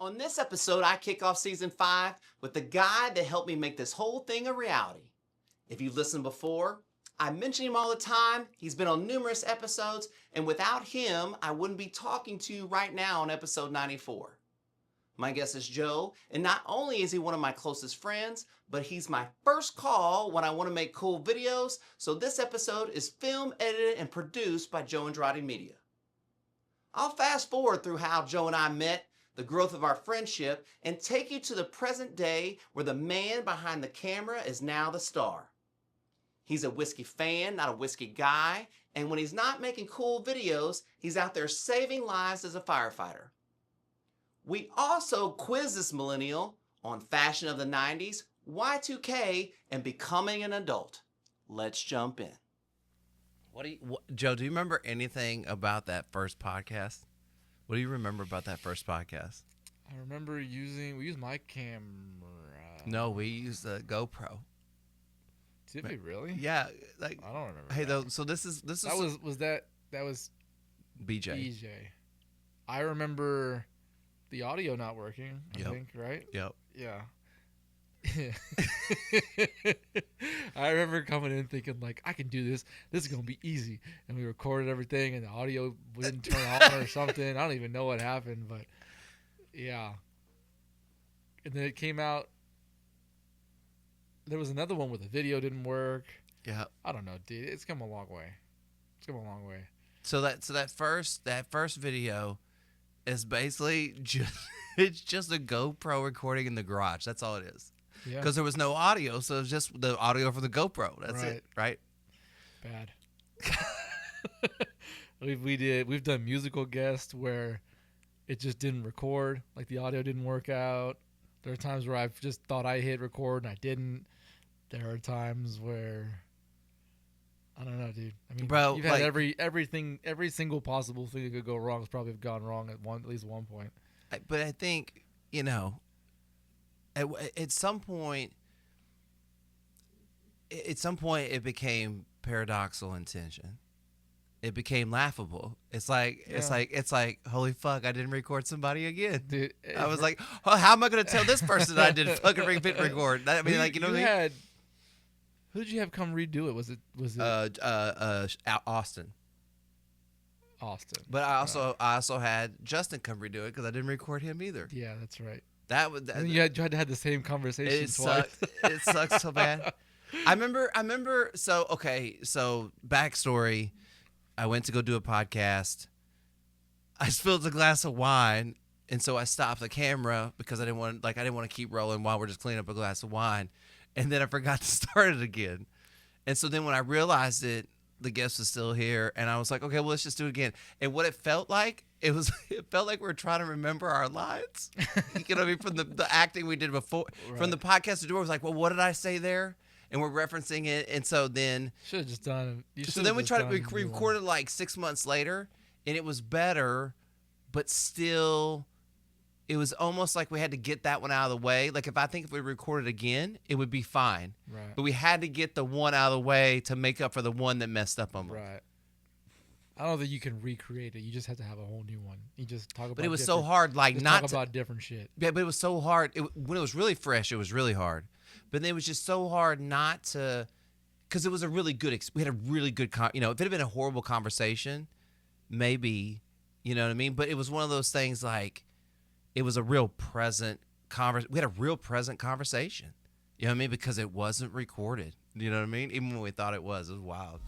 On this episode, I kick off season 5 with the guy that helped me make this whole thing a reality. If you've listened before, I mention him all the time. He's been on numerous episodes, and without him, I wouldn't be talking to you right now on episode 94. My guest is Joe, and not only is he one of my closest friends, but he's my first call when I want to make cool videos, so this episode is filmed, edited, and produced by Joe Andrade Media. I'll fast forward through how Joe and I met, the growth of our friendship, and take you to the present day where the man behind the camera is now the star. He's a whiskey fan, not a whiskey guy, and when he's not making cool videos, he's out there saving lives as a firefighter. We also quiz this millennial on fashion of the 90s, Y2K, and becoming an adult. Let's jump in. Joe, do you remember anything about that first podcast? What do you remember about that first podcast? I remember we used my camera. No, we used the GoPro. Did we really? Yeah, like I don't remember. Hey, that. though, so this is that was BJ. I remember the audio not working. I think, right? Yep. Yeah. I remember coming in thinking like, I can do this. This is gonna be easy. And we recorded everything, and the audio didn't turn on or something. I don't even know what happened, but yeah. And then it came out. There was another one where the video didn't work. Yeah. I don't know, dude. It's come a long way. So that first video is basically just a GoPro recording in the garage. That's all it is. Yeah. Because there was no audio, so it's just the audio for the GoPro. That's it, right? Bad. We've done musical guests where it just didn't record, like the audio didn't work out. There are times where I've just thought I hit record and I didn't. There are times where I don't know, dude. I mean, bro, you've had every single possible thing that could go wrong has probably gone wrong at least one point. But I think, at some point it became paradoxical intention. It became laughable. It's like holy fuck, I didn't record somebody again. Dude, I was like, oh, how am I going to tell this person that I didn't fucking record? I mean, what I mean? Who did you have come redo it? Was it Austin. Austin. But I also had Justin come redo it because I didn't record him either. Yeah, that's right. You had to have the same conversation twice. It sucks so bad. I remember. So backstory. I went to go do a podcast. I spilled a glass of wine, and so I stopped the camera because I didn't want to keep rolling while we're just cleaning up a glass of wine, and then I forgot to start it again. And so then when I realized it, the guest was still here, and I was like, okay, well, let's just do it again. And what it felt like, it felt like we were trying to remember our lines. You know what I mean? From the acting we did before, right. From the podcast to do it, was like, well, what did I say there? And we're referencing it, and so then should have just done it. So then we recorded like 6 months later, and it was better, but still, it was almost like we had to get that one out of the way. Like if we recorded again, it would be fine. Right. But we had to get the one out of the way to make up for the one that messed up on. Right. I don't think you can recreate it. You just have to have a whole new one. You just talk about. But it was so hard, talk about different shit. Yeah, but it was so hard. When it was really fresh, it was really hard. But then it was just so hard not to, because it was a really good. We had a really good. If it had been a horrible conversation, maybe, you know what I mean. But it was one of those things like, it was a real present we had a real present conversation. You know what I mean? Because it wasn't recorded. You know what I mean? Even when we thought it was wild.